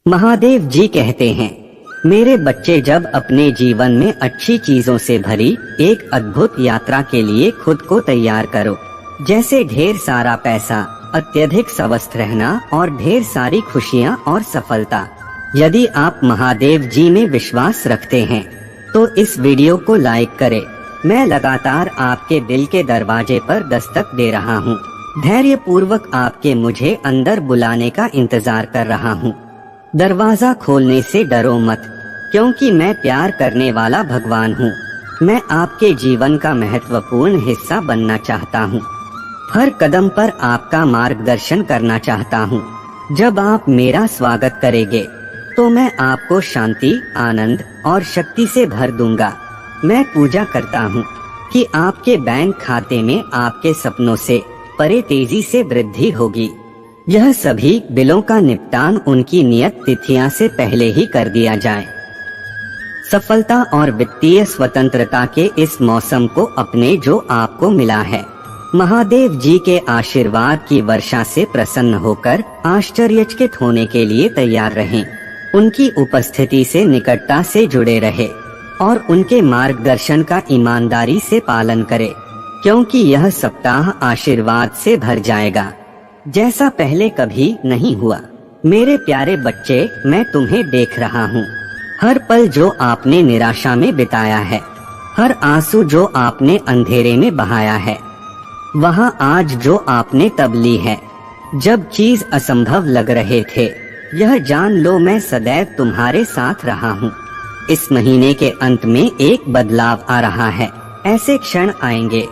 महादेव जी कहते हैं, मेरे बच्चे, जब अपने जीवन में अच्छी चीजों से भरी एक अद्भुत यात्रा के लिए खुद को तैयार करो, जैसे ढेर सारा पैसा, अत्यधिक स्वस्थ रहना और ढेर सारी खुशियाँ और सफलता। यदि आप महादेव जी में विश्वास रखते हैं तो इस वीडियो को लाइक करें। मैं लगातार आपके दिल के दरवाजे पर दस्तक दे रहा हूँ, धैर्य पूर्वक आपके मुझे अंदर बुलाने का इंतजार कर रहा हूँ। दरवाजा खोलने से डरो मत, क्योंकि मैं प्यार करने वाला भगवान हूँ। मैं आपके जीवन का महत्वपूर्ण हिस्सा बनना चाहता हूँ, हर कदम पर आपका मार्गदर्शन करना चाहता हूँ। जब आप मेरा स्वागत करेंगे तो मैं आपको शांति, आनंद और शक्ति से भर दूंगा। मैं पूजा करता हूँ कि आपके बैंक खाते में आपके सपनों से परे तेजी से वृद्धि होगी। यह सभी बिलों का निपटान उनकी नियत तिथियां से पहले ही कर दिया जाए। सफलता और वित्तीय स्वतंत्रता के इस मौसम को अपने जो आपको मिला है। महादेव जी के आशीर्वाद की वर्षा से प्रसन्न होकर आश्चर्यचकित होने के लिए तैयार रहें। उनकी उपस्थिति से निकटता से जुड़े रहे और उनके मार्गदर्शन का ईमानदारी से पालन करें, क्योंकि यह सप्ताह आशीर्वाद से भर जाएगा जैसा पहले कभी नहीं हुआ। मेरे प्यारे बच्चे, मैं तुम्हें देख रहा हूँ। हर पल जो आपने निराशा में बिताया है, हर आंसू जो आपने अंधेरे में बहाया है, वहाँ आज जो आपने तब ली है जब चीज असंभव लग रहे थे। यह जान लो, मैं सदैव तुम्हारे साथ रहा हूँ। इस महीने के अंत में एक बदलाव आ रहा है। ऐसे क्षण आएंगे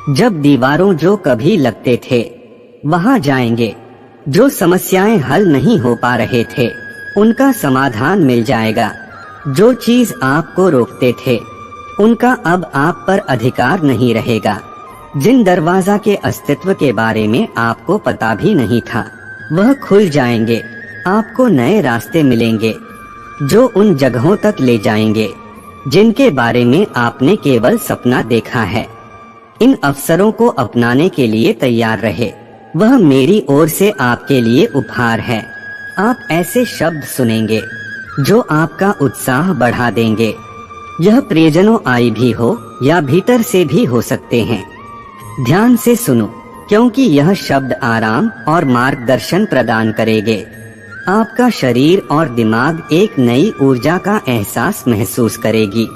जब दीवारों जो कभी लगते थे वहाँ जाएंगे, जो समस्याएं हल नहीं हो पा रहे थे उनका समाधान मिल जाएगा। जो चीज आपको रोकते थे उनका अब आप पर अधिकार नहीं रहेगा। जिन दरवाजा के अस्तित्व के बारे में आपको पता भी नहीं था, वह खुल जाएंगे। आपको नए रास्ते मिलेंगे जो उन जगहों तक ले जाएंगे जिनके बारे में आपने केवल सपना देखा है। इन अवसरों को अपनाने के लिए तैयार रहे, वह मेरी ओर से आपके लिए उपहार है। आप ऐसे शब्द सुनेंगे जो आपका उत्साह बढ़ा देंगे। यह प्रियजनों आई भी हो या भीतर से भी हो सकते हैं। ध्यान से सुनो, क्योंकि यह शब्द आराम और मार्गदर्शन प्रदान करेंगे। आपका शरीर और दिमाग एक नई ऊर्जा का एहसास महसूस करेगी।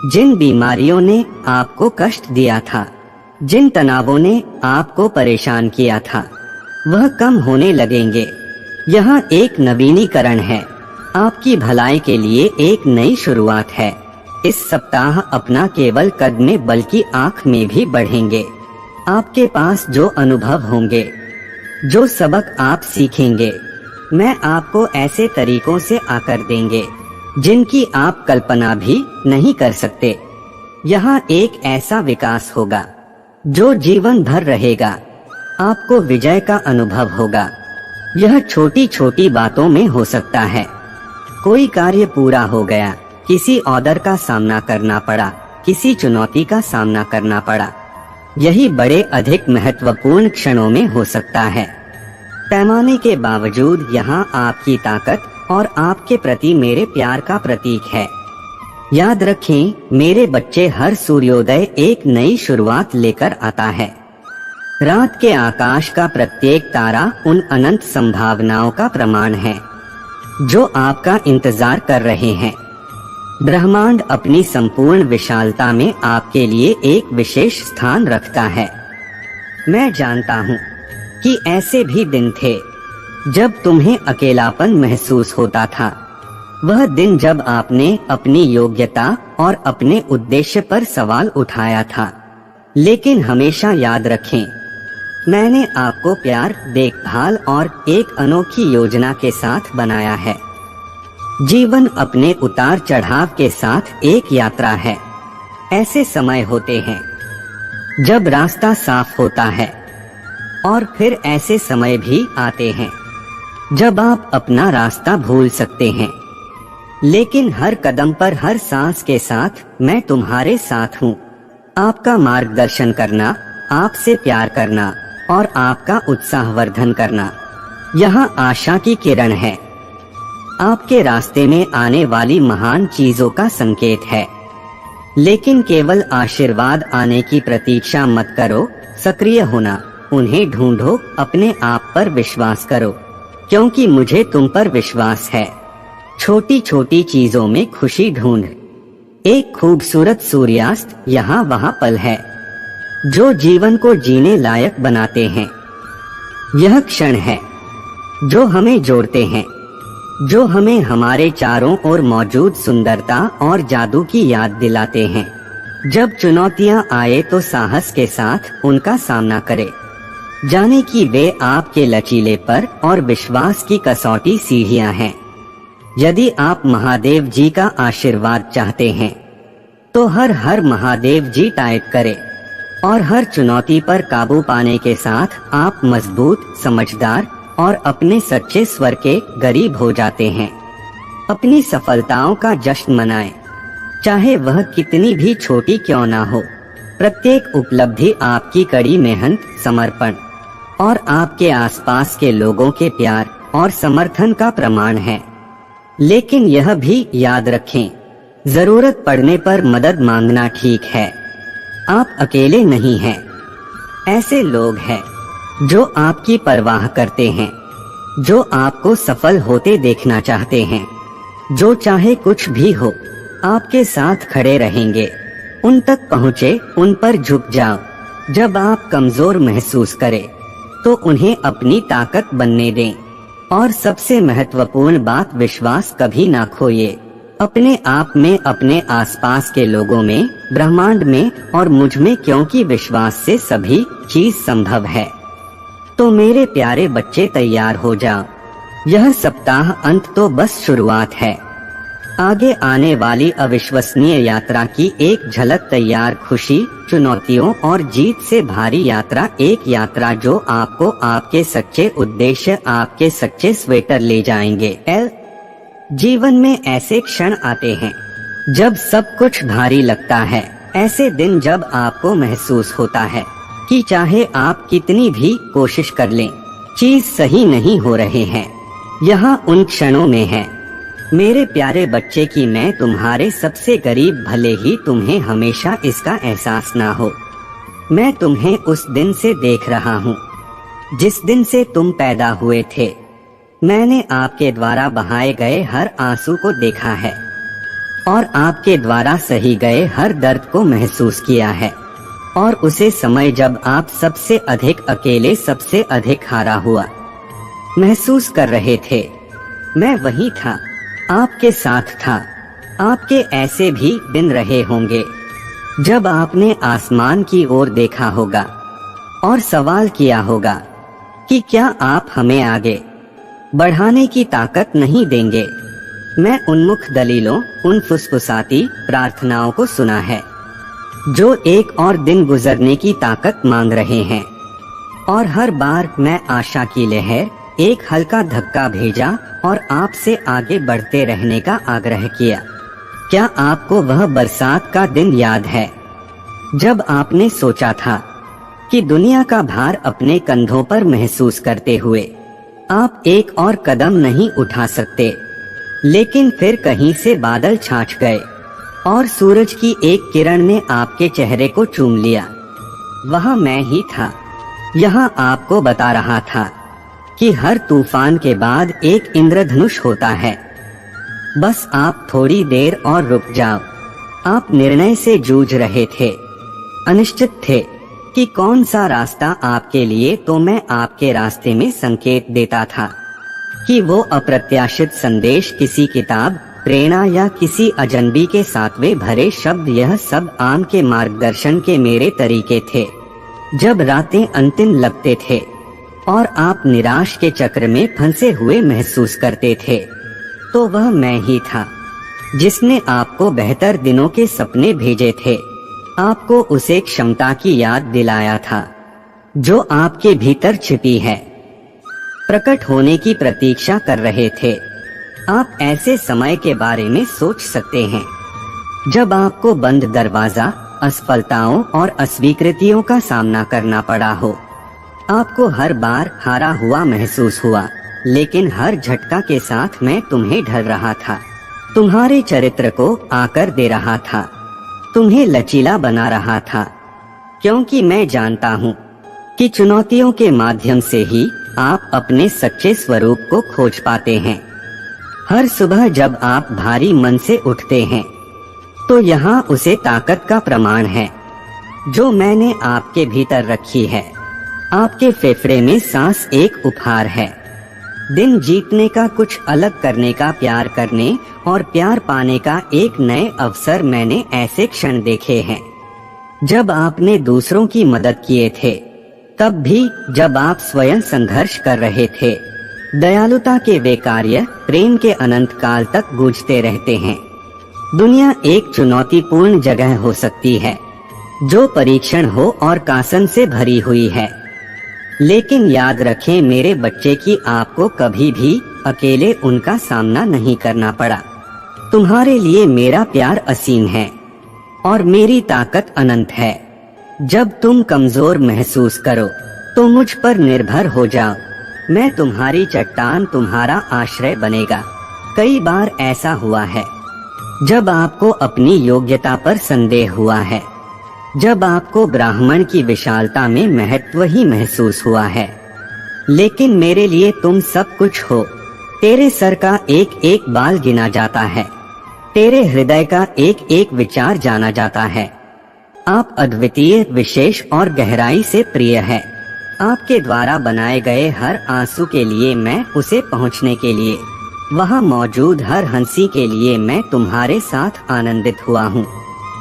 जिन बीमारियों ने आपको कष्ट दिया था, जिन तनावों ने आपको परेशान किया था, वह कम होने लगेंगे। यह एक नवीनीकरण है, आपकी भलाई के लिए एक नई शुरुआत है। इस सप्ताह अपना केवल कद में बल्कि आँख में भी बढ़ेंगे। आपके पास जो अनुभव होंगे, जो सबक आप सीखेंगे, मैं आपको ऐसे तरीकों से आकर देंगे जिनकी आप कल्पना भी नहीं कर सकते। यहाँ एक ऐसा विकास होगा जो जीवन भर रहेगा। आपको विजय का अनुभव होगा। यह छोटी छोटी बातों में हो सकता है। कोई कार्य पूरा हो गया, किसी ऑर्डर का सामना करना पड़ा, किसी चुनौती का सामना करना पड़ा। यही बड़े अधिक महत्वपूर्ण क्षणों में हो सकता है। पैमाने के बावजूद यहाँ आपकी ताकत और आपके प्रति मेरे प्यार का प्रतीक है। याद रखें मेरे बच्चे, हर सूर्योदय एक नई शुरुआत लेकर आता है। रात के आकाश का प्रत्येक तारा उन अनंत संभावनाओं का प्रमाण है जो आपका इंतजार कर रहे हैं। ब्रह्मांड अपनी संपूर्ण विशालता में आपके लिए एक विशेष स्थान रखता है। मैं जानता हूँ कि ऐसे भी दिन थे जब तुम्हें अकेलापन महसूस होता था। वह दिन जब आपने अपनी योग्यता और अपने उद्देश्य पर सवाल उठाया था। लेकिन हमेशा याद रखें, मैंने आपको प्यार, देखभाल और एक अनोखी योजना के साथ बनाया है। जीवन अपने उतार चढ़ाव के साथ एक यात्रा है। ऐसे समय होते हैं जब रास्ता साफ होता है, और फिर ऐसे समय भी आते हैं जब आप अपना रास्ता भूल सकते हैं। लेकिन हर कदम पर, हर सांस के साथ मैं तुम्हारे साथ हूँ। आपका मार्गदर्शन करना, आपसे प्यार करना और आपका उत्साहवर्धन करना, यहाँ आशा की किरण है। आपके रास्ते में आने वाली महान चीजों का संकेत है। लेकिन केवल आशीर्वाद आने की प्रतीक्षा मत करो, सक्रिय होना, उन्हें ढूंढो, अपने आप पर विश्वास करो, क्योंकि मुझे तुम पर विश्वास है। छोटी छोटी चीजों में खुशी ढूंढ। एक खूबसूरत सूर्यास्त यहाँ वहाँ पल है जो जीवन को जीने लायक बनाते हैं। यह क्षण है जो हमें जोड़ते हैं, जो हमें हमारे चारों ओर मौजूद सुंदरता और जादू की याद दिलाते हैं। जब चुनौतियां आए तो साहस के साथ उनका सामना करें, जाने कि वे आपके लचीले पर और विश्वास की कसौटी सीढ़ियां हैं। यदि आप महादेव जी का आशीर्वाद चाहते हैं तो हर हर महादेव जी टाइप करें और हर चुनौती पर काबू पाने के साथ आप मजबूत, समझदार और अपने सच्चे स्वर के करीब हो जाते हैं। अपनी सफलताओं का जश्न मनाएं, चाहे वह कितनी भी छोटी क्यों ना हो। प्रत्येक उपलब्धि आपकी कड़ी मेहनत, समर्पण और आपके आसपास के लोगों के प्यार और समर्थन का प्रमाण है। लेकिन यह भी याद रखें, जरूरत पड़ने पर मदद मांगना ठीक है, आप अकेले नहीं हैं। ऐसे लोग हैं जो आपकी परवाह करते हैं, जो आपको सफल होते देखना चाहते हैं, जो चाहे कुछ भी हो आपके साथ खड़े रहेंगे। उन तक पहुँचे, उन पर झुक जाओ। जब आप कमजोर महसूस करें तो उन्हें अपनी ताकत बनने दें। और सबसे महत्वपूर्ण बात, विश्वास कभी ना खोइए, अपने आप में, अपने आसपास के लोगों में, ब्रह्मांड में और मुझ में, क्योंकि विश्वास से सभी चीज संभव है। तो मेरे प्यारे बच्चे, तैयार हो जाओ। यह सप्ताह अंत तो बस शुरुआत है। आगे आने वाली अविश्वसनीय यात्रा की एक झलक तैयार। खुशी, चुनौतियों और जीत से भारी यात्रा, एक यात्रा जो आपको आपके सच्चे उद्देश्य, आपके सच्चे स्वेटर ले जाएंगे। जीवन में ऐसे क्षण आते हैं जब सब कुछ भारी लगता है। ऐसे दिन जब आपको महसूस होता है कि चाहे आप कितनी भी कोशिश कर लें, चीज सही नहीं हो रहे हैं। यहाँ उन क्षणों में है मेरे प्यारे बच्चे कि मैं तुम्हारे सबसे करीब, भले ही तुम्हें हमेशा इसका एहसास ना हो। मैं तुम्हें उस दिन से देख रहा हूँ जिस दिन से तुम पैदा हुए थे। मैंने आपके द्वारा बहाए गए हर आंसू को देखा है और आपके द्वारा सही गए हर दर्द को महसूस किया है। और उसे समय जब आप सबसे अधिक अकेले, सबसे अधिक हारा हुआ महसूस कर रहे थे, मैं वहीं था, आपके साथ था। आपके ऐसे भी दिन रहे होंगे जब आपने आसमान की ओर देखा होगा और सवाल किया होगा कि क्या आप हमें आगे बढ़ाने की ताकत नहीं देंगे। मैं उन्मुख दलीलों, उन फुसफुसाती प्रार्थनाओं को सुना है जो एक और दिन गुजरने की ताकत मांग रहे हैं। और हर बार मैं आशा की लहर, एक हल्का धक्का भेजा और आपसे आगे बढ़ते रहने का आग्रह किया। क्या आपको वह बरसात का दिन याद है जब आपने सोचा था कि दुनिया का भार अपने कंधों पर महसूस करते हुए आप एक और कदम नहीं उठा सकते, लेकिन फिर कहीं से बादल छाछ गए और सूरज की एक किरण ने आपके चेहरे को चूम लिया। वह मैं ही था, यहाँ आपको बता रहा था कि हर तूफान के बाद एक इंद्रधनुष होता है। बस आप थोड़ी देर और रुक जाओ। आप निर्णय से जूझ रहे थे, अनिश्चित थे कि कौन सा रास्ता आपके लिए, तो मैं आपके रास्ते में संकेत देता था कि वो अप्रत्याशित संदेश, किसी किताब, प्रेरणा या किसी अजनबी के सातवें भरे शब्द, यह सब आम के मार्गदर्शन के मेरे तरीके थे। जब रातें अंतिम लगते थे और आप निराश के चक्र में फंसे हुए महसूस करते थे, तो वह मैं ही था जिसने आपको बेहतर दिनों के सपने भेजे थे। आपको उसे क्षमता की याद दिलाया था जो आपके भीतर छिपी है, प्रकट होने की प्रतीक्षा कर रहे थे। आप ऐसे समय के बारे में सोच सकते हैं जब आपको बंद दरवाजा, असफलताओं और अस्वीकृतियों का सामना करना पड़ा हो। आपको हर बार हारा हुआ महसूस हुआ, लेकिन हर झटका के साथ मैं तुम्हें ढल रहा था, तुम्हारे चरित्र को आकर दे रहा था, तुम्हें लचीला बना रहा था, क्योंकि मैं जानता हूँ कि चुनौतियों के माध्यम से ही आप अपने सच्चे स्वरूप को खोज पाते हैं। हर सुबह जब आप भारी मन से उठते हैं तो यहाँ उसे ताकत का प्रमाण है जो मैंने आपके भीतर रखी है। आपके फेफड़े में सांस एक उपहार है, दिन जीतने का, कुछ अलग करने का, प्यार करने और प्यार पाने का एक नए अवसर। मैंने ऐसे क्षण देखे हैं जब आपने दूसरों की मदद किए थे, तब भी जब आप स्वयं संघर्ष कर रहे थे। दयालुता के वे कार्य प्रेम के अनंत काल तक गूंजते रहते हैं। दुनिया एक चुनौतीपूर्ण जगह हो सकती है जो परीक्षण हो और कासन से भरी हुई है, लेकिन याद रखें मेरे बच्चे कि आपको कभी भी अकेले उनका सामना नहीं करना पड़ा। तुम्हारे लिए मेरा असीम असीम है और मेरी ताकत अनंत है। जब तुम कमजोर महसूस करो तो मुझ पर निर्भर हो जाओ, मैं तुम्हारी चट्टान, तुम्हारा आश्रय बनेगा। कई बार ऐसा हुआ है जब आपको अपनी योग्यता पर संदेह हुआ है, जब आपको ब्राह्मण की विशालता में महत्व ही महसूस हुआ है, लेकिन मेरे लिए तुम सब कुछ हो। तेरे सर का एक एक बाल गिना जाता है, तेरे हृदय का एक एक विचार जाना जाता है। आप अद्वितीय, विशेष और गहराई से प्रिय है। आपके द्वारा बनाए गए हर आंसू के लिए मैं उसे पहुंचने के लिए, वहां मौजूद हर हंसी के लिए मैं तुम्हारे साथ आनंदित हुआ हूँ।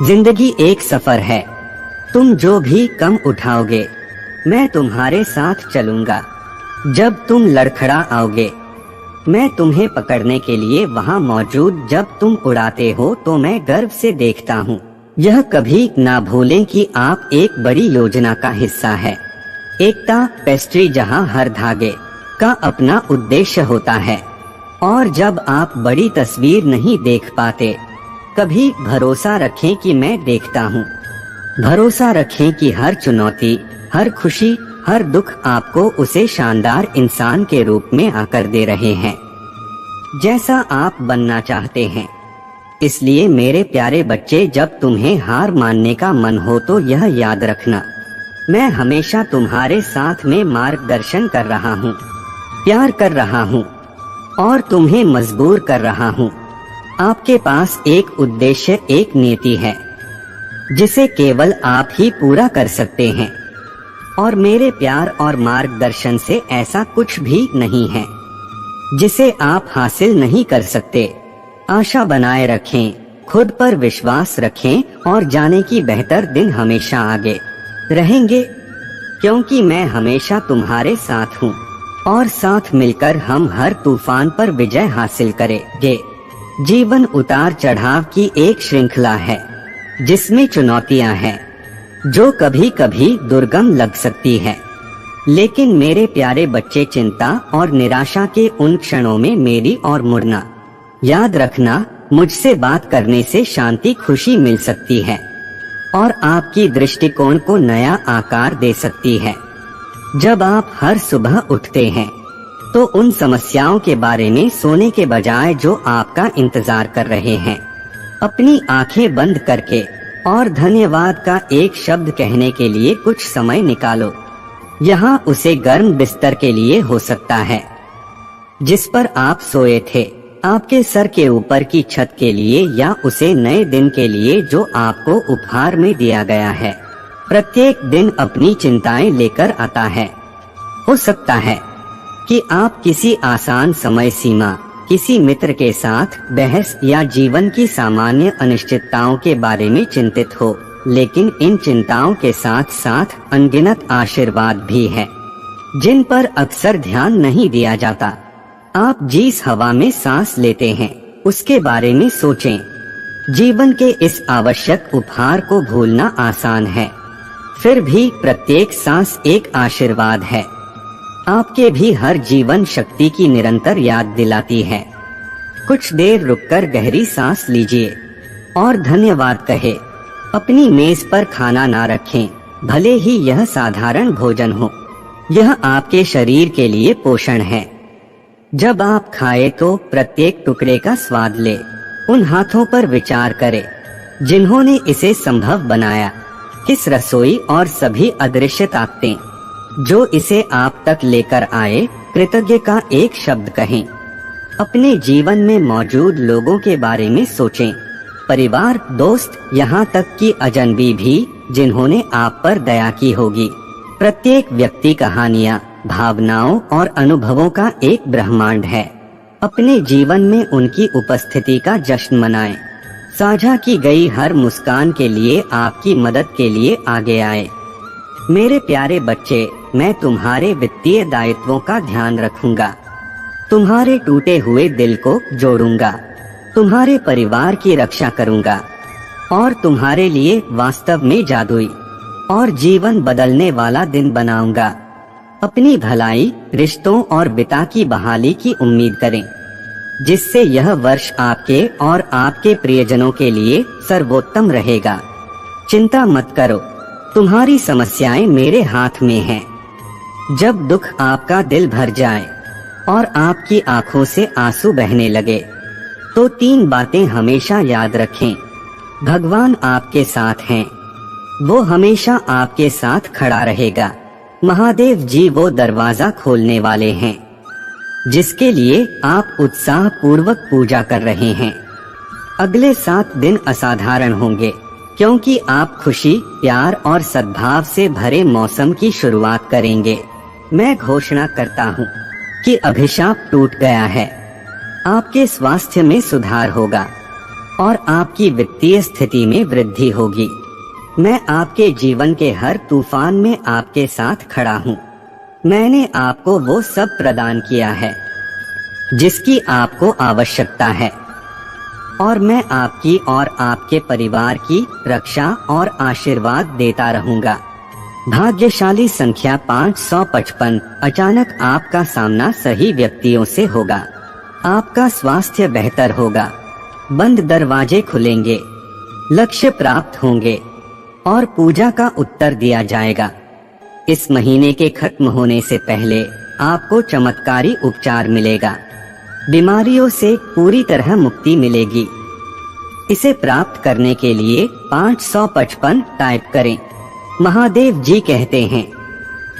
जिंदगी एक सफर है, तुम जो भी कम उठाओगे मैं तुम्हारे साथ चलूंगा। जब तुम लड़खड़ा आओगे मैं तुम्हें पकड़ने के लिए वहां मौजूद, जब तुम उड़ाते हो तो मैं गर्व से देखता हूँ। यह कभी ना भूलें कि आप एक बड़ी योजना का हिस्सा है। एकता पेस्ट्री जहां हर धागे का अपना उद्देश्य होता है, और जब आप बड़ी तस्वीर नहीं देख पाते, कभी भरोसा रखें कि मैं देखता हूँ। भरोसा रखें कि हर चुनौती, हर खुशी, हर दुख आपको उसे शानदार इंसान के रूप में आकर दे रहे हैं जैसा आप बनना चाहते हैं। इसलिए मेरे प्यारे बच्चे, जब तुम्हें हार मानने का मन हो तो यह याद रखना, मैं हमेशा तुम्हारे साथ में मार्गदर्शन कर रहा हूँ, प्यार कर रहा हूँ और तुम्हें मजबूर कर रहा हूँ। आपके पास एक उद्देश्य, एक नीति है जिसे केवल आप ही पूरा कर सकते हैं, और मेरे प्यार और मार्गदर्शन से ऐसा कुछ भी नहीं है जिसे आप हासिल नहीं कर सकते। आशा बनाए रखें, खुद पर विश्वास रखें और जाने कि बेहतर दिन हमेशा आगे रहेंगे, क्योंकि मैं हमेशा तुम्हारे साथ हूँ और साथ मिलकर हम हर तूफान पर विजय हासिल करेंगे। जीवन उतार चढ़ाव की एक श्रृंखला है जिसमें चुनौतियां हैं जो कभी कभी दुर्गम लग सकती है, लेकिन मेरे प्यारे बच्चे, चिंता और निराशा के उन क्षणों में मेरी ओर मुड़ना याद रखना। मुझसे बात करने से शांति, खुशी मिल सकती है और आपकी दृष्टिकोण को नया आकार दे सकती है। जब आप हर सुबह उठते हैं तो उन समस्याओं के बारे में सोने के बजाय जो आपका इंतजार कर रहे हैं, अपनी आंखें बंद करके और धन्यवाद का एक शब्द कहने के लिए कुछ समय निकालो। यहाँ उसे गर्म बिस्तर के लिए हो सकता है जिस पर आप सोए थे, आपके सर के ऊपर की छत के लिए, या उसे नए दिन के लिए जो आपको उपहार में दिया गया है। प्रत्येक दिन अपनी चिंताएं लेकर आता है। हो सकता है कि आप किसी आसान समय सीमा, किसी मित्र के साथ बहस या जीवन की सामान्य अनिश्चितताओं के बारे में चिंतित हो, लेकिन इन चिंताओं के साथ साथ अनगिनत आशीर्वाद भी है जिन पर अक्सर ध्यान नहीं दिया जाता। आप जिस हवा में सांस लेते हैं उसके बारे में सोचें। जीवन के इस आवश्यक उपहार को भूलना आसान है, फिर भी प्रत्येक सांस एक आशीर्वाद है। आपके भी हर जीवन शक्ति की निरंतर याद दिलाती है। कुछ देर रुककर गहरी सांस लीजिए और धन्यवाद कहे। अपनी मेज पर खाना ना रखें, भले ही यह साधारण भोजन हो, यह आपके शरीर के लिए पोषण है। जब आप खाए तो प्रत्येक टुकड़े का स्वाद ले। उन हाथों पर विचार करें जिन्होंने इसे संभव बनाया, किस रसोई और सभी अदृश्य ताकतें जो इसे आप तक लेकर आए, कृतज्ञ का एक शब्द कहें। अपने जीवन में मौजूद लोगों के बारे में सोचें, परिवार, दोस्त, यहाँ तक कि अजनबी भी जिन्होंने आप पर दया की होगी। प्रत्येक व्यक्ति कहानियां, भावनाओं और अनुभवों का एक ब्रह्मांड है। अपने जीवन में उनकी उपस्थिति का जश्न मनाएं। साझा की गई हर मुस्कान के लिए आपकी मदद के लिए आगे आए। मेरे प्यारे बच्चे, मैं तुम्हारे वित्तीय दायित्वों का ध्यान रखूंगा, तुम्हारे टूटे हुए दिल को जोड़ूंगा, तुम्हारे परिवार की रक्षा करूंगा और तुम्हारे लिए वास्तव में जादुई और जीवन बदलने वाला दिन बनाऊंगा। अपनी भलाई, रिश्तों और पिता की बहाली की उम्मीद करें, जिससे यह वर्ष आपके और आपके प्रियजनों के लिए सर्वोत्तम रहेगा। चिंता मत करो, तुम्हारी समस्याएं मेरे हाथ में हैं। जब दुख आपका दिल भर जाए और आपकी आंखों से आंसू बहने लगे, तो 3 बातें हमेशा याद रखें। भगवान आपके साथ हैं, वो हमेशा आपके साथ खड़ा रहेगा। महादेव जी वो दरवाजा खोलने वाले हैं जिसके लिए आप उत्साह पूर्वक पूजा कर रहे हैं। अगले 7 दिन असाधारण होंगे, क्योंकि आप खुशी, प्यार और सद्भाव से भरे मौसम की शुरुआत करेंगे। मैं घोषणा करता हूँ कि अभिशाप टूट गया है। आपके स्वास्थ्य में सुधार होगा और आपकी वित्तीय स्थिति में वृद्धि होगी। मैं आपके जीवन के हर तूफान में आपके साथ खड़ा हूँ। मैंने आपको वो सब प्रदान किया है जिसकी आपको आवश्यकता है, और मैं आपकी और आपके परिवार की रक्षा और आशीर्वाद देता रहूंगा। भाग्यशाली संख्या 555। अचानक आपका सामना सही व्यक्तियों से होगा। आपका स्वास्थ्य बेहतर होगा, बंद दरवाजे खुलेंगे, लक्ष्य प्राप्त होंगे और पूजा का उत्तर दिया जाएगा। इस महीने के खत्म होने से पहले आपको चमत्कारी उपचार मिलेगा। बीमारियों से पूरी तरह मुक्ति मिलेगी। इसे प्राप्त करने के लिए 555 टाइप करें। महादेव जी कहते हैं,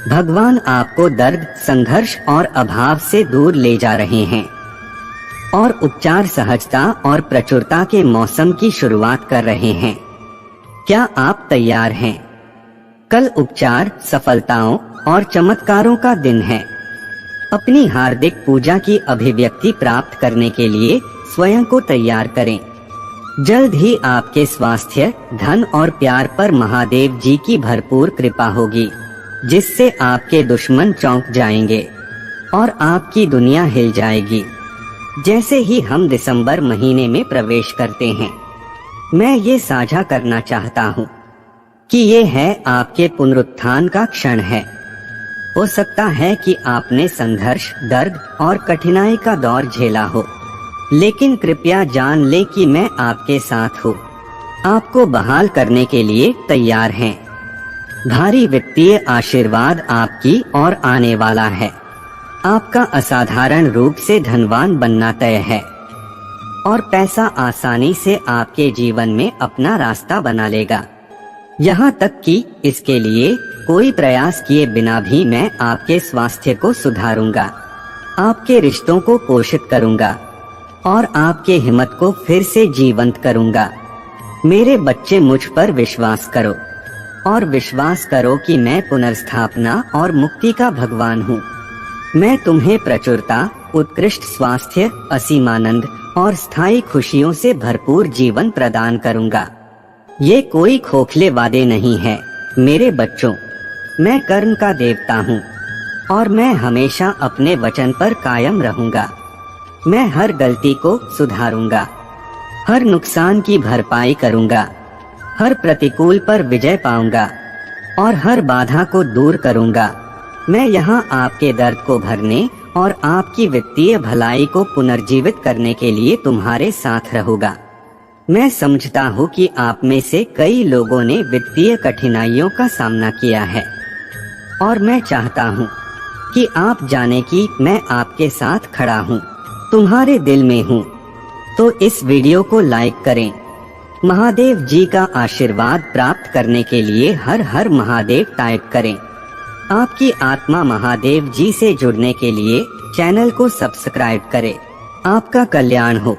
भगवान आपको दर्द, संघर्ष और अभाव से दूर ले जा रहे हैं और उपचार सहजता और प्रचुरता के मौसम की शुरुआत कर रहे हैं। क्या आप तैयार हैं? कल उपचार, सफलताओं और चमत्कारों का दिन है। अपनी हार्दिक पूजा की अभिव्यक्ति प्राप्त करने के लिए स्वयं को तैयार करें। जल्द ही आपके स्वास्थ्य, धन और प्यार पर महादेव जी की भरपूर कृपा होगी, जिससे आपके दुश्मन चौंक जाएंगे और आपकी दुनिया हिल जाएगी। जैसे ही हम दिसंबर महीने में प्रवेश करते हैं, मैं ये साझा करना चाहता हूँ कि ये है आपके पुनरुत्थान का क्षण है। हो सकता है कि आपने संघर्ष, दर्द और कठिनाई का दौर झेला हो, लेकिन कृपया जान ले कि मैं आपके साथ हूँ, आपको बहाल करने के लिए तैयार हैं। भारी वित्तीय आशीर्वाद आपकी ओर आने वाला है। आपका असाधारण रूप से धनवान बनना तय है और पैसा आसानी से आपके जीवन में अपना रास्ता बना लेगा। यहाँ तक कि इसके लिए कोई प्रयास किए बिना भी मैं आपके स्वास्थ्य को सुधारूंगा, आपके रिश्तों को पोषित करूंगा और आपके हिम्मत को फिर से जीवंत करूंगा। मेरे बच्चे, मुझ पर विश्वास करो और विश्वास करो कि मैं पुनर्स्थापना और मुक्ति का भगवान हूँ। मैं तुम्हें प्रचुरता, उत्कृष्ट स्वास्थ्य, असीमानंद और स्थायी खुशियों से भरपूर जीवन प्रदान करूंगा। ये कोई खोखले वादे नहीं है मेरे बच्चों। मैं कर्म का देवता हूँ और मैं हमेशा अपने वचन पर कायम रहूंगा। मैं हर गलती को सुधारूंगा, हर नुकसान की भरपाई करूंगा, हर प्रतिकूल पर विजय पाऊंगा और हर बाधा को दूर करूंगा। मैं यहाँ आपके दर्द को भरने और आपकी वित्तीय भलाई को पुनर्जीवित करने के लिए तुम्हारे साथ रहूंगा। मैं समझता हूँ कि आप में से कई लोगों ने वित्तीय कठिनाइयों का सामना किया है और मैं चाहता हूँ कि आप जाने कि मैं आपके साथ खड़ा हूँ, तुम्हारे दिल में हूँ। तो इस वीडियो को लाइक करें। महादेव जी का आशीर्वाद प्राप्त करने के लिए हर हर महादेव टाइप करें। आपकी आत्मा महादेव जी से जुड़ने के लिए चैनल को सब्सक्राइब करें। आपका कल्याण हो।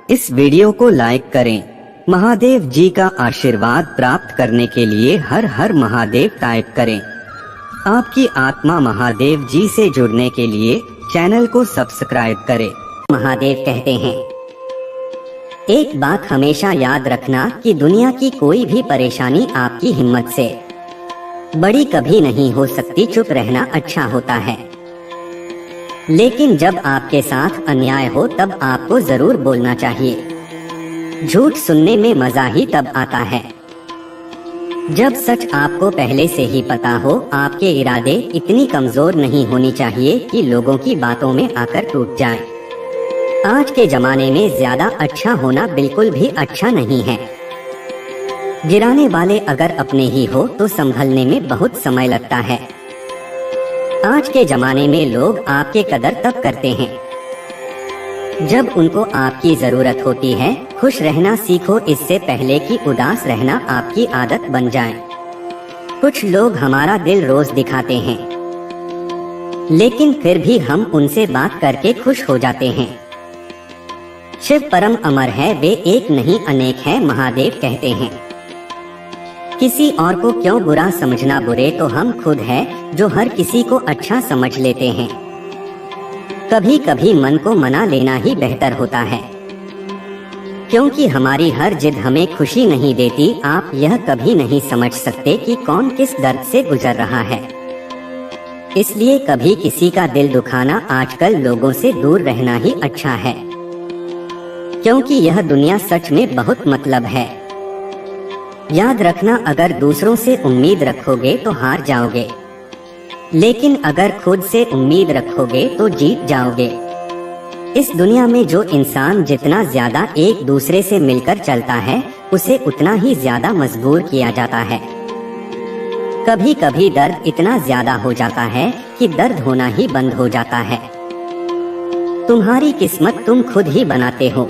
इस वीडियो को लाइक करें। महादेव जी का आशीर्वाद प्राप्त करने के लिए हर हर महादेव टाइप करें। आपकी आत्मा महादेव जी से जुड़ने के लिए चैनल को सब्सक्राइब करें। महादेव कहते हैं, एक बात हमेशा याद रखना कि दुनिया की कोई भी परेशानी आपकी हिम्मत से बड़ी कभी नहीं हो सकती। चुप रहना अच्छा होता है, लेकिन जब आपके साथ अन्याय हो तब आपको जरूर बोलना चाहिए। झूठ सुनने में मजा ही तब आता है जब सच आपको पहले से ही पता हो। आपके इरादे इतनी कमजोर नहीं होनी चाहिए कि लोगों की बातों में आकर टूट जाए। आज के जमाने में ज्यादा अच्छा होना बिल्कुल भी अच्छा नहीं है। गिराने वाले अगर अपने ही हो तो संभलने में बहुत समय लगता है। आज के जमाने में लोग आपके कदर तब करते हैं जब उनको आपकी जरूरत होती है। खुश रहना सीखो इससे पहले कि उदास रहना आपकी आदत बन जाए। कुछ लोग हमारा दिल रोज दिखाते हैं, लेकिन फिर भी हम उनसे बात करके खुश हो जाते हैं। शिव परम अमर है, वे एक नहीं अनेक है। महादेव कहते हैं, किसी और को क्यों बुरा समझना, बुरे तो हम खुद हैं जो हर किसी को अच्छा समझ लेते हैं। कभी कभी मन को मना लेना ही बेहतर होता है, क्योंकि हमारी हर जिद हमें खुशी नहीं देती। आप यह कभी नहीं समझ सकते कि कौन किस दर्द से गुजर रहा है, इसलिए कभी किसी का दिल दुखाना आजकल लोगों से दूर रहना ही अच्छा है, क्योंकि यह दुनिया सच में बहुत मतलब है। याद रखना, अगर दूसरों से उम्मीद रखोगे तो हार जाओगे, लेकिन अगर खुद से उम्मीद रखोगे तो जीत जाओगे। इस दुनिया में जो इंसान जितना ज्यादा एक दूसरे से मिलकर चलता है, उसे उतना ही ज्यादा मजबूर किया जाता है। कभी कभी दर्द इतना ज्यादा हो जाता है कि दर्द होना ही बंद हो जाता है। तुम्हारी किस्मत तुम खुद ही बनाते हो।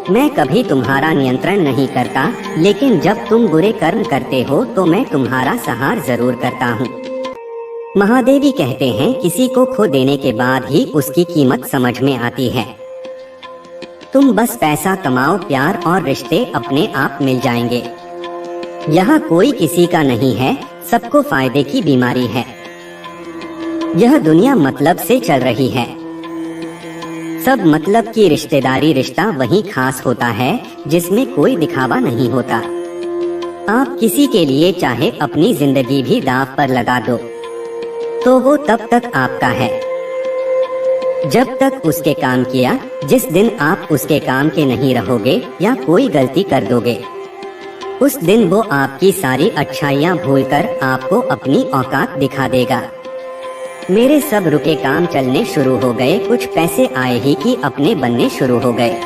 मैं कभी तुम्हारा नियंत्रण नहीं करता, लेकिन जब तुम बुरे कर्म करते हो तो मैं तुम्हारा सहार जरूर करता हूँ। महादेवी कहते हैं, किसी को खो देने के बाद ही उसकी कीमत समझ में आती है। तुम बस पैसा कमाओ, प्यार और रिश्ते अपने आप मिल जाएंगे। यहाँ कोई किसी का नहीं है, सबको फायदे की बीमारी है। यह दुनिया मतलब से चल रही है। सब मतलब की रिश्तेदारी, रिश्ता वही खास होता है जिसमें कोई दिखावा नहीं होता। आप किसी के लिए चाहे अपनी जिंदगी भी दांव पर लगा दो तो वो तब तक आपका है जब तक उसके काम किया। जिस दिन आप उसके काम के नहीं रहोगे या कोई गलती कर दोगे, उस दिन वो आपकी सारी अच्छाइयाँ भूलकर आपको अपनी औकात दिखा देगा। मेरे सब रुके काम चलने शुरू हो गए, कुछ पैसे आए ही कि अपने बनने शुरू हो गए।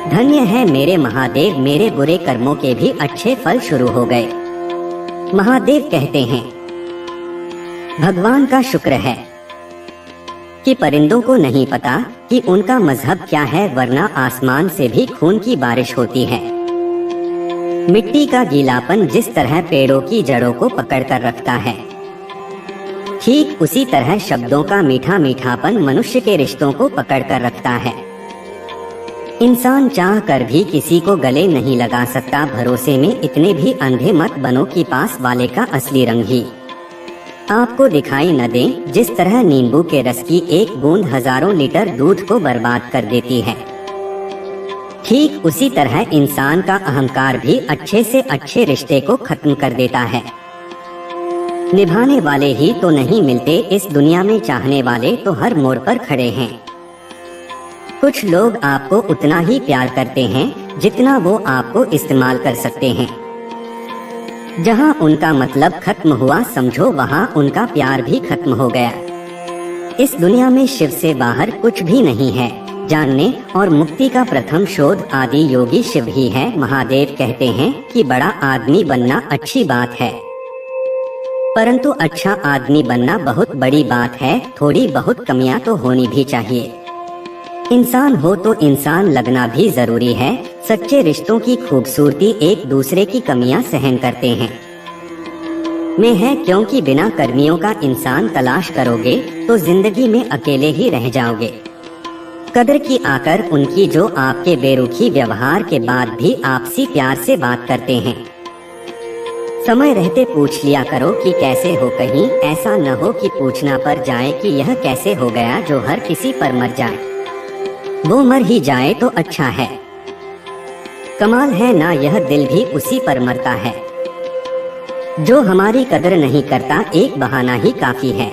धन्य है मेरे महादेव, मेरे बुरे कर्मों के भी अच्छे फल शुरू हो गए। महादेव कहते हैं, भगवान का शुक्र है कि परिंदों को नहीं पता कि उनका मजहब क्या है, वरना आसमान से भी खून की बारिश होती है। मिट्टी का गीलापन जिस तरह पेड़ों की जड़ों को पकड़ कर रखता है, ठीक उसी तरह शब्दों का मीठा मीठापन मनुष्य के रिश्तों को पकड़ कर रखता है। इंसान चाह कर भी किसी को गले नहीं लगा सकता। भरोसे में इतने भी अंधे मत बनो कि पास वाले का असली रंग ही आपको दिखाई न दे। जिस तरह नींबू के रस की एक बूंद हजारों लीटर दूध को बर्बाद कर देती है, ठीक उसी तरह इंसान का अहंकार भी अच्छे से अच्छे रिश्ते को खत्म कर देता है। निभाने वाले ही तो नहीं मिलते इस दुनिया में, चाहने वाले तो हर मोड़ पर खड़े हैं। कुछ लोग आपको उतना ही प्यार करते हैं जितना वो आपको इस्तेमाल कर सकते हैं। जहां उनका मतलब खत्म हुआ, समझो वहां उनका प्यार भी खत्म हो गया। इस दुनिया में शिव से बाहर कुछ भी नहीं है। जानने और मुक्ति का प्रथम शोध आदि योगी शिव ही है। महादेव कहते हैं कि बड़ा आदमी बनना अच्छी बात है, परंतु अच्छा आदमी बनना बहुत बड़ी बात है, थोड़ी बहुत कमियां तो होनी भी चाहिए। इंसान हो तो इंसान लगना भी जरूरी है। सच्चे रिश्तों की खूबसूरती एक दूसरे की कमियां सहन करते हैं में है, क्योंकि बिना कर्मियों का इंसान तलाश करोगे तो जिंदगी में अकेले ही रह जाओगे। कदर की आकर उनकी जो आपके बेरुखी व्यवहार के बाद भी आपसी प्यार से बात करते हैं। समय रहते पूछ लिया करो कि कैसे हो, कहीं ऐसा न हो कि पूछना पड़ जाए कि यह कैसे हो गया जो हर किसी पर मर जाए। वो मर ही जाए तो अच्छा है। कमाल है ना, यह दिल भी उसी पर मरता है। जो हमारी कदर नहीं करता एक बहाना ही काफी है।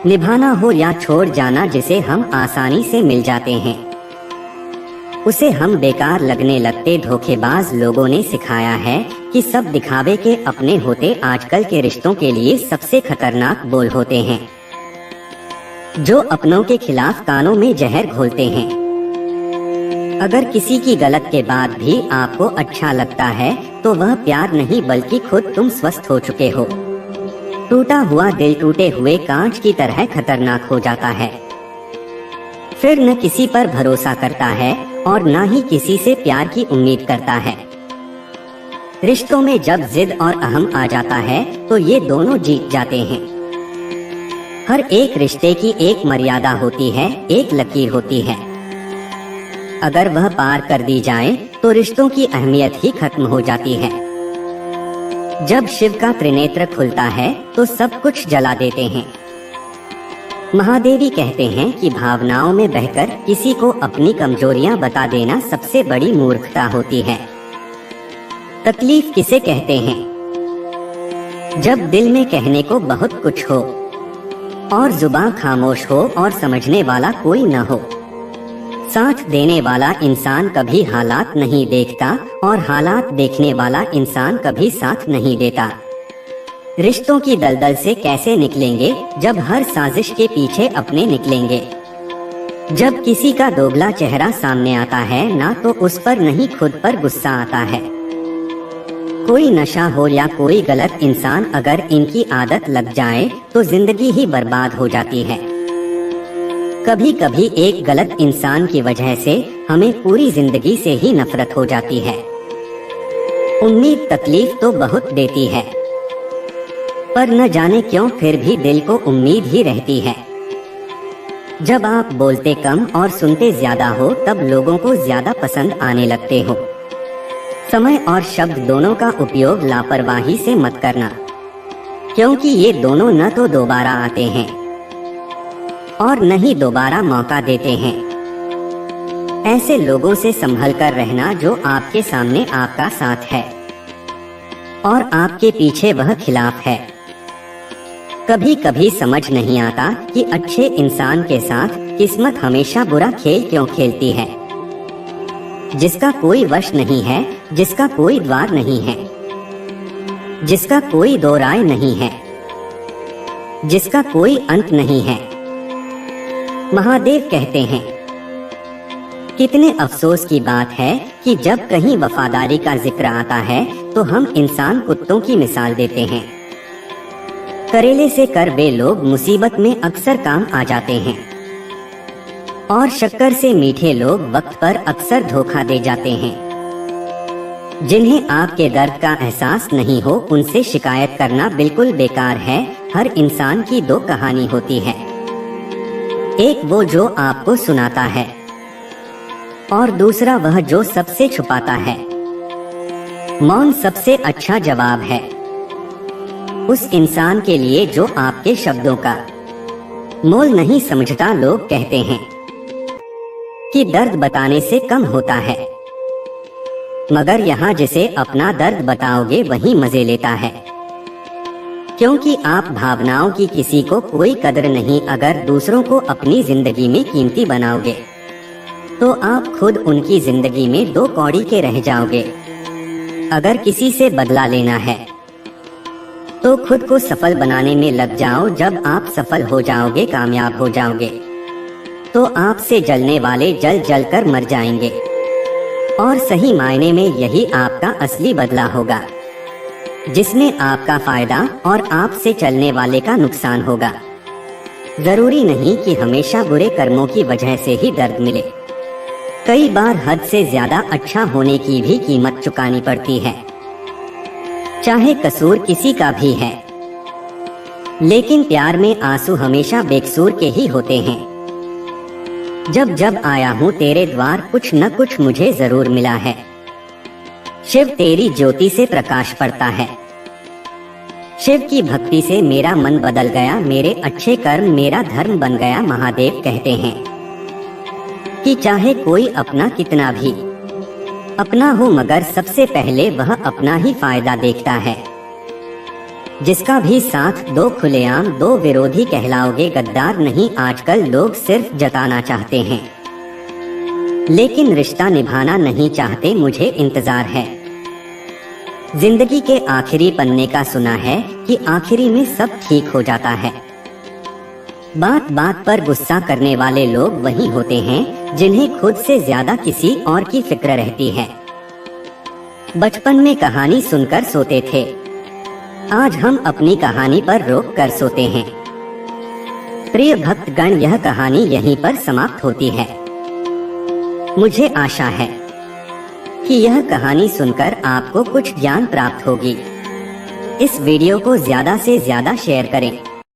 निभाना हो या छोड़ जाना, जिसे हम आसानी से मिल जाते हैं उसे हम बेकार लगने लगते। धोखेबाज लोगों ने सिखाया है कि सब दिखावे के अपने होते आजकल के रिश्तों के लिए सबसे खतरनाक बोल होते हैं, जो अपनों के खिलाफ कानों में जहर घोलते हैं। अगर किसी की गलत के बाद भी आपको अच्छा लगता है तो वह प्यार नहीं बल्कि खुद तुम स्वस्थ हो चुके हो। टूटा हुआ दिल टूटे हुए कांच की तरह खतरनाक हो जाता है। फिर न किसी पर भरोसा करता है और न ही किसी से प्यार की उम्मीद करता है। रिश्तों में जब जिद और अहम आ जाता है तो ये दोनों जीत जाते हैं। हर एक रिश्ते की एक मर्यादा होती है, एक लकीर होती है। अगर वह पार कर दी जाए तो रिश्तों की अहमियत ही खत्म हो जाती है। जब शिव का त्रिनेत्र खुलता है तो सब कुछ जला देते हैं। महादेवी कहते हैं कि भावनाओं में बहकर किसी को अपनी कमजोरियां बता देना सबसे बड़ी मूर्खता होती है। तकलीफ किसे कहते हैं? जब दिल में कहने को बहुत कुछ हो और जुबान खामोश हो और समझने वाला कोई न हो। साथ देने वाला इंसान कभी हालात नहीं देखता और हालात देखने वाला इंसान कभी साथ नहीं देता। रिश्तों की दलदल से कैसे निकलेंगे जब हर साजिश के पीछे अपने निकलेंगे। जब किसी का दोगला चेहरा सामने आता है ना तो उस पर नहीं खुद पर गुस्सा आता है। कोई नशा हो या कोई गलत इंसान, अगर इनकी आदत लग जाए तो जिंदगी ही बर्बाद हो जाती है। कभी कभी एक गलत इंसान की वजह से हमें पूरी जिंदगी से ही नफरत हो जाती है। उम्मीद तकलीफ तो बहुत देती है, पर न जाने क्यों फिर भी दिल को उम्मीद ही रहती है। जब आप बोलते कम और सुनते ज्यादा हो तब लोगों को ज्यादा पसंद आने लगते हो। समय और शब्द दोनों का उपयोग लापरवाही से मत करना, क्योंकि ये दोनों न तो दोबारा आते हैं और न ही दोबारा मौका देते हैं। ऐसे लोगों से संभल कर रहना जो आपके सामने आपका साथ है और आपके पीछे वह खिलाफ है। कभी कभी समझ नहीं आता कि अच्छे इंसान के साथ किस्मत हमेशा बुरा खेल क्यों खेलती है। जिसका कोई वश नहीं है, जिसका कोई द्वार नहीं है, जिसका कोई दो राय नहीं है, जिसका कोई अंत नहीं है। महादेव कहते हैं, कितने अफसोस की बात है कि जब कहीं वफादारी का जिक्र आता है तो हम इंसान कुत्तों की मिसाल देते हैं। करेले से कर वे लोग मुसीबत में अक्सर काम आ जाते हैं और शक्कर से मीठे लोग वक्त पर अक्सर धोखा दे जाते हैं। जिन्हें आपके दर्द का एहसास नहीं हो उनसे शिकायत करना बिल्कुल बेकार है। हर इंसान की दो कहानी होती है, एक वो जो आपको सुनाता है और दूसरा वह जो सबसे छुपाता है। मौन सबसे अच्छा जवाब है उस इंसान के लिए जो आपके शब्दों का मोल नहीं समझता। लोग कहते हैं कि दर्द बताने से कम होता है, मगर यहाँ जिसे अपना दर्द बताओगे वही मजे लेता है, क्योंकि आप भावनाओं की किसी को कोई कदर नहीं। अगर दूसरों को अपनी जिंदगी में कीमती बनाओगे तो आप खुद उनकी जिंदगी में दो कौड़ी के रह जाओगे। अगर किसी से बदला लेना है तो खुद को सफल बनाने में लग जाओ। जब आप सफल हो जाओगे, कामयाब हो जाओगे, तो आपसे जलने वाले जल जल कर मर जाएंगे और सही मायने में यही आपका असली बदला होगा। जिसमें आपका फायदा और आपसे चलने वाले का नुकसान होगा। जरूरी नहीं कि हमेशा बुरे कर्मों की वजह से ही दर्द मिले। कई बार हद से ज्यादा अच्छा होने की भी कीमत चुकानी पड़ती है, चाहे कसूर किसी का भी है। लेकिन प्यार में आंसू हमेशा बेकसूर के ही होते हैं। जब जब आया हूँ तेरे द्वार, कुछ न कुछ मुझे जरूर मिला है। शिव तेरी ज्योति से प्रकाश पड़ता है। शिव की भक्ति से मेरा मन बदल गया, मेरे अच्छे कर्म मेरा धर्म बन गया। महादेव कहते हैं कि चाहे कोई अपना कितना भी अपना हो, मगर सबसे पहले वह अपना ही फायदा देखता है। जिसका भी साथ दो खुलेआम, दो विरोधी कहलाओगे गद्दार नहीं। आजकल लोग सिर्फ जताना चाहते हैं, लेकिन रिश्ता निभाना नहीं चाहते। मुझे इंतजार है जिंदगी के आखिरी पन्ने का। सुना है कि आखिरी में सब ठीक हो जाता है। बात बात पर गुस्सा करने वाले लोग वही होते हैं जिन्हें खुद से ज्यादा किसी और की फिक्र रहती है। बचपन में कहानी सुनकर सोते थे, आज हम अपनी कहानी पर रोक कर सोते हैं। प्रिय भक्तगण, यह कहानी यहीं पर समाप्त होती है। मुझे आशा है कि यह कहानी सुनकर आपको कुछ ज्ञान प्राप्त होगी। इस वीडियो को ज्यादा से ज्यादा शेयर करें।